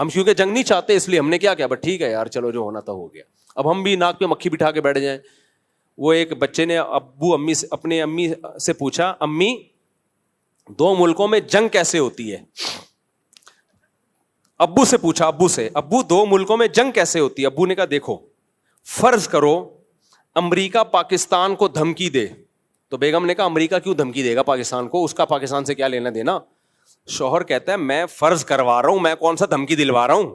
ہم کیونکہ جنگ نہیں چاہتے اس لیے ہم نے کیا کیا، بس ٹھیک ہے یار چلو جو ہونا تھا ہو گیا. اب ہم بھی ناک پہ مکھی بٹھا کے بیٹھ جائیں. وہ ایک بچے نے اپنے امی سے پوچھا, امی دو ملکوں میں جنگ کیسے ہوتی ہے؟ ابو سے پوچھا, ابو دو ملکوں میں جنگ کیسے ہوتی ہے؟ ابو نے کہا دیکھو, فرض کرو امریکہ پاکستان کو دھمکی دے. تو بیگم نے کہا امریکہ کیوں دھمکی دے گا پاکستان کو, اس کا پاکستان سے کیا لینا دینا؟ شوہر کہتا ہے میں فرض کروا رہا ہوں, میں کون سا دھمکی دلوا رہا ہوں.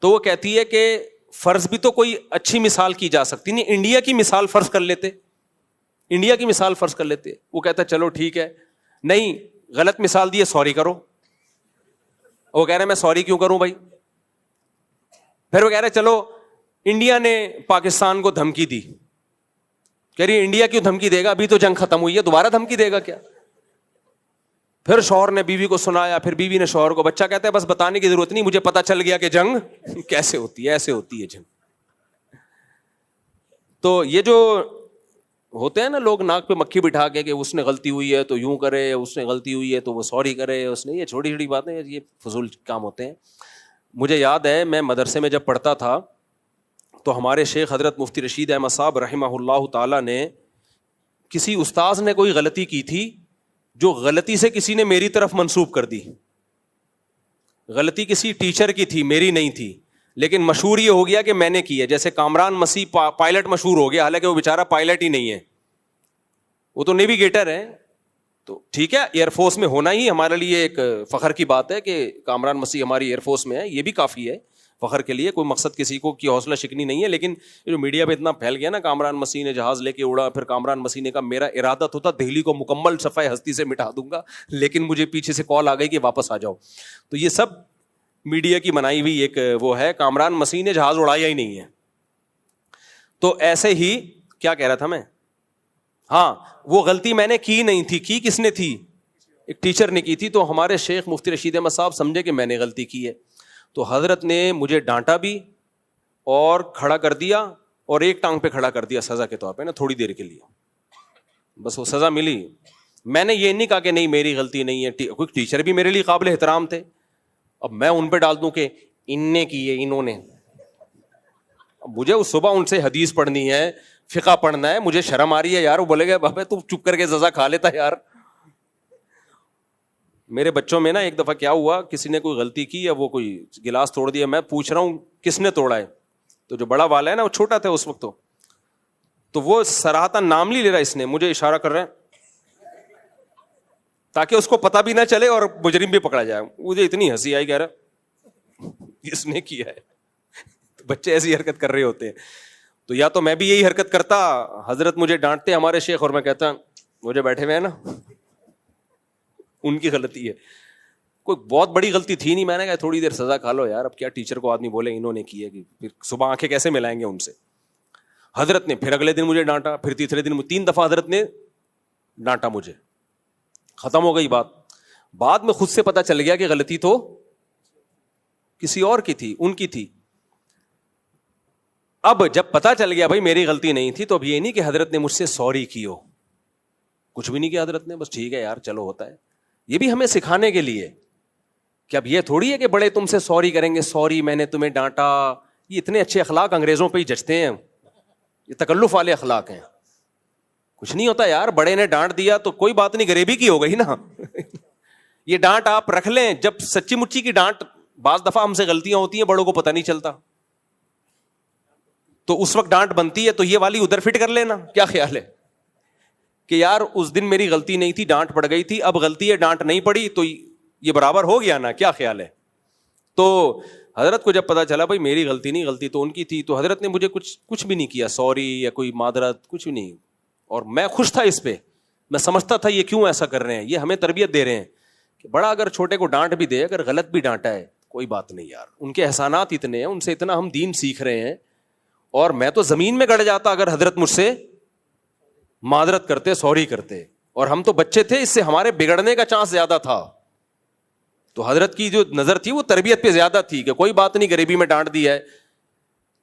تو وہ کہتی ہے کہ فرض بھی تو کوئی اچھی مثال کی جا سکتی نہیں, انڈیا کی مثال فرض کر لیتے, انڈیا کی مثال فرض کر لیتے. وہ کہتا ہے چلو ٹھیک ہے, نہیں غلط مثال دی ہے, سوری کرو. وہ کہہ رہے میں سوری کیوں کروں بھائی؟ پھر وہ کہہ رہے چلو انڈیا نے پاکستان کو دھمکی دی. کہہ رہی انڈیا کیوں دھمکی دے گا, ابھی تو جنگ ختم ہوئی ہے, دوبارہ دھمکی دے گا کیا؟ پھر شوہر نے بیوی کو سنایا, پھر بیوی نے شوہر کو. بچہ کہتا ہے بس بتانے کی ضرورت نہیں, مجھے پتا چل گیا کہ جنگ کیسے ہوتی ہے, ایسے ہوتی ہے جنگ. تو یہ جو ہوتے ہیں نا لوگ ناک پہ مکھی بٹھا کے کہ اس نے غلطی ہوئی ہے تو یوں کرے, اس نے غلطی ہوئی ہے تو وہ سوری کرے, اس نے, یہ چھوٹی چھوٹی باتیں, یہ فضول کام ہوتے ہیں. مجھے یاد ہے میں مدرسے میں جب پڑھتا تھا تو ہمارے شیخ حضرت مفتی رشید احمد صاحب رحمہ اللہ تعالیٰ نے, کسی استاذ نے کوئی غلطی کی تھی جو غلطی سے کسی نے میری طرف منسوب کر دی. غلطی کسی ٹیچر کی تھی, میری نہیں تھی, لیکن مشہور یہ ہو گیا کہ میں نے کی ہے. جیسے کامران مسیح پائلٹ مشہور ہو گیا, حالانکہ وہ بیچارہ پائلٹ ہی نہیں ہے, وہ تو نیویگیٹر ہے. تو ٹھیک ہے, ایئر فورس میں ہونا ہی ہمارے لیے ایک فخر کی بات ہے کہ کامران مسیح ہماری ایئر فورس میں ہے, یہ بھی کافی ہے فخر کے لیے, کوئی مقصد کسی کو کی حوصلہ شکنی نہیں ہے. لیکن جو میڈیا پہ اتنا پھیل گیا نا, کامران مسیح نے جہاز لے کے اڑا, پھر کامران مسیح نے کہا میرا ارادہ تو تھا دہلی کو مکمل صفحہ ہستی سے مٹا دوں گا, لیکن مجھے پیچھے سے کال آ گئی کہ واپس آ جاؤ. تو یہ سب میڈیا کی بنائی ہوئی ایک وہ ہے, کامران مسیح نے جہاز اڑایا ہی نہیں ہے. تو ایسے ہی کیا کہہ رہا تھا میں, ہاں وہ غلطی میں نے کی نہیں تھی, کی کس نے تھی؟ ایک ٹیچر نے کی تھی. تو ہمارے شیخ مفتی رشید احمد صاحب سمجھے کہ میں نے غلطی کی ہے, تو حضرت نے مجھے ڈانٹا بھی اور کھڑا کر دیا, اور ایک ٹانگ پہ کھڑا کر دیا سزا کے طور پہ نا, تھوڑی دیر کے لیے, بس وہ سزا ملی. میں نے یہ نہیں کہا کہ نہیں میری غلطی نہیں ہے, کوئی ٹیچر بھی میرے لیے قابل احترام تھے, اب میں ان پہ ڈال دوں کہ ان نے کی ہے, انہوں نے. مجھے اس صبح ان سے حدیث پڑھنی ہے, فقہ پڑھنا ہے, مجھے شرم آ رہی ہے یار. وہ بولے گا بابا تو چپ کر کے سزا کھا لیتا یار. میرے بچوں میں نا ایک دفعہ کیا ہوا, کسی نے کوئی غلطی کی یا وہ کوئی گلاس توڑ دیا, میں پوچھ رہا ہوں کس نے توڑا ہے, تو جو بڑا والا ہے نا وہ چھوٹا تھا اس وقت, تو وہ صراحتاً نام نہیں لے رہا, اس نے مجھے اشارہ کر رہا ہے تاکہ اس کو پتہ بھی نہ چلے اور مجرم بھی پکڑا جائے. مجھے اتنی ہنسی آئی, کہہ رہا اس نے کیا ہے. بچے ایسی حرکت کر رہے ہوتے ہیں. تو یا تو میں بھی یہی حرکت کرتا, حضرت مجھے ڈانٹتے ہمارے شیخ, اور میں کہتا مجھے بیٹھے ہوئے ہیں نا ان کی غلطی ہے, کوئی بہت بڑی غلطی تھی نہیں. میں نے کہا تھوڑی دیر سزا کھا لو یار, اب کیا ٹیچر کو آدمی بولے انہوں نے کی ہے, کہ پھر صبح آنکھیں کیسے ملائیں گے ان سے. حضرت نے پھر اگلے دن مجھے ڈانٹا, پھر تیسرے دن 3 دفعہ حضرت نے ڈانٹا مجھے. ختم ہو گئی بات. بعد میں خود سے پتا چل گیا کہ غلطی تو کسی اور کی تھی, ان کی تھی. اب جب پتا چل گیا بھائی میری غلطی نہیں تھی, تو اب یہ نہیں کہ حضرت نے مجھ سے سوری کی ہو, کچھ بھی نہیں کیا حضرت نے, بس ٹھیک ہے یار چلو ہوتا ہے. یہ بھی ہمیں سکھانے کے لیے کہ اب یہ تھوڑی ہے کہ بڑے تم سے سوری کریں گے, سوری میں نے تمہیں ڈانٹا. یہ اتنے اچھے اخلاق انگریزوں پہ ہی جچتے ہیں, یہ تکلف والے اخلاق ہیں. کچھ نہیں ہوتا یار, بڑے نے ڈانٹ دیا تو کوئی بات نہیں, غریبی کی ہو گئی نا. یہ ڈانٹ آپ رکھ لیں, جب سچی مچی کی ڈانٹ, بعض دفعہ ہم سے غلطیاں ہوتی ہیں بڑوں کو پتہ نہیں چلتا, تو اس وقت ڈانٹ بنتی ہے, تو یہ والی ادھر فٹ کر لینا. کیا خیال ہے کہ یار اس دن میری غلطی نہیں تھی, ڈانٹ پڑ گئی تھی, اب غلطی ہے ڈانٹ نہیں پڑی, تو یہ برابر ہو گیا نا. کیا خیال ہے؟ تو حضرت کو جب پتا چلا بھائی میری غلطی نہیں, غلطی تو ان کی تھی, تو حضرت نے مجھے کچھ بھی نہیں کیا, سوری یا کوئی معذرت کچھ بھی نہیں. اور میں خوش تھا اس پہ, میں سمجھتا تھا یہ کیوں ایسا کر رہے ہیں, یہ ہمیں تربیت دے رہے ہیں کہ بڑا اگر چھوٹے کو ڈانٹ بھی دے, اگر غلط بھی ڈانٹا ہے کوئی بات نہیں یار, ان کے احسانات اتنے ہیں, ان سے اتنا ہم دین سیکھ رہے ہیں. اور میں تو زمین میں گڑ جاتا اگر حضرت مجھ سے معذرت کرتے, سوری کرتے. اور ہم تو بچے تھے, اس سے ہمارے بگڑنے کا چانس زیادہ تھا. تو حضرت کی جو نظر تھی وہ تربیت پہ زیادہ تھی کہ کوئی بات نہیں, غریبی میں ڈانٹ دی ہے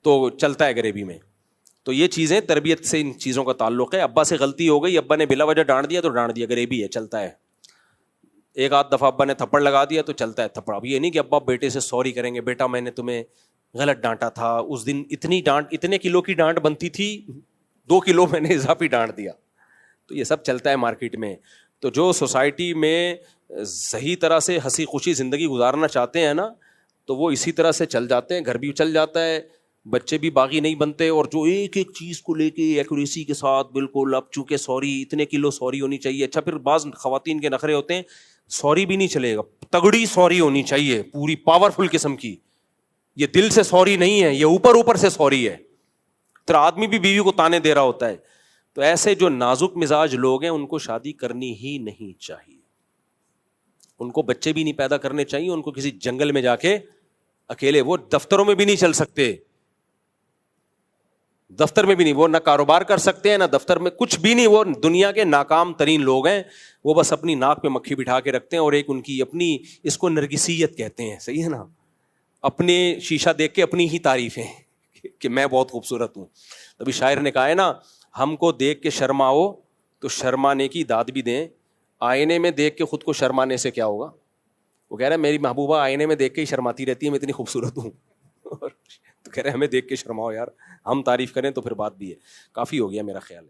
تو چلتا ہے غریبی میں. تو یہ چیزیں تربیت سے ان چیزوں کا تعلق ہے. ابا سے غلطی ہو گئی, ابا نے بلا وجہ ڈانٹ دیا تو ڈانٹ دیا, غریبی ہے, چلتا ہے. ایک آدھ دفعہ ابا نے تھپڑ لگا دیا تو چلتا ہے تھپڑ. اب یہ نہیں کہ ابا بیٹے سے سوری کریں گے, بیٹا میں نے تمہیں غلط ڈانٹا تھا, اس دن اتنی ڈانٹ, اتنے کلو کی ڈانٹ بنتی تھی, 2 کلو میں نے اضافی ڈانٹ دیا. تو یہ سب چلتا ہے مارکیٹ میں. تو جو سوسائٹی میں صحیح طرح سے ہنسی خوشی زندگی گزارنا چاہتے ہیں نا, تو وہ اسی طرح سے چل جاتے ہیں, گھر بھی چل جاتا ہے, بچے بھی باغی نہیں بنتے. اور جو ایک ایک چیز کو لے کے ایکوریسی کے ساتھ بالکل, اب چونکہ سوری اتنے کلو سوری ہونی چاہیے. اچھا پھر بعض خواتین کے نخرے ہوتے ہیں, سوری بھی نہیں چلے گا, تگڑی سوری ہونی چاہیے, پوری پاورفل قسم کی. یہ دل سے سوری نہیں ہے, یہ اوپر اوپر سے سوری ہے. تو آدمی بھی بیوی کو تانے دے رہا ہوتا ہے. تو ایسے جو نازک مزاج لوگ ہیں ان کو شادی کرنی ہی نہیں چاہیے. ان کو بچے بھی نہیں پیدا کرنے چاہیے. ان کو کسی جنگل میں جا کے اکیلے, وہ دفتروں میں بھی نہیں چل سکتے, دفتر میں بھی نہیں, وہ نہ کاروبار کر سکتے ہیں نہ دفتر میں, کچھ بھی نہیں. وہ دنیا کے ناکام ترین لوگ ہیں. وہ بس اپنی ناک پہ مکھی بٹھا کے رکھتے ہیں, اور ایک ان کی اپنی, اس کو نرگسیت کہتے ہیں, صحیح ہے نا, اپنے شیشہ دیکھ کے اپنی ہی تعریفیں کہ میں بہت خوبصورت ہوں. تبھی شاعر نے کہا ہے نا, ہم کو دیکھ کے شرماؤ تو شرمانے کی داد بھی دیں, آئینے میں دیکھ کے خود کو شرمانے سے کیا ہوگا. وہ کہہ رہا ہے میری محبوبہ آئینے میں دیکھ کے ہی شرماتی رہتی ہے, میں اتنی خوبصورت ہوں. تو کہہ رہے ہیں ہمیں دیکھ کے شرماؤ یار, ہم تعریف کریں تو پھر بات بھی ہے. کافی ہو گیا میرا خیال ہے.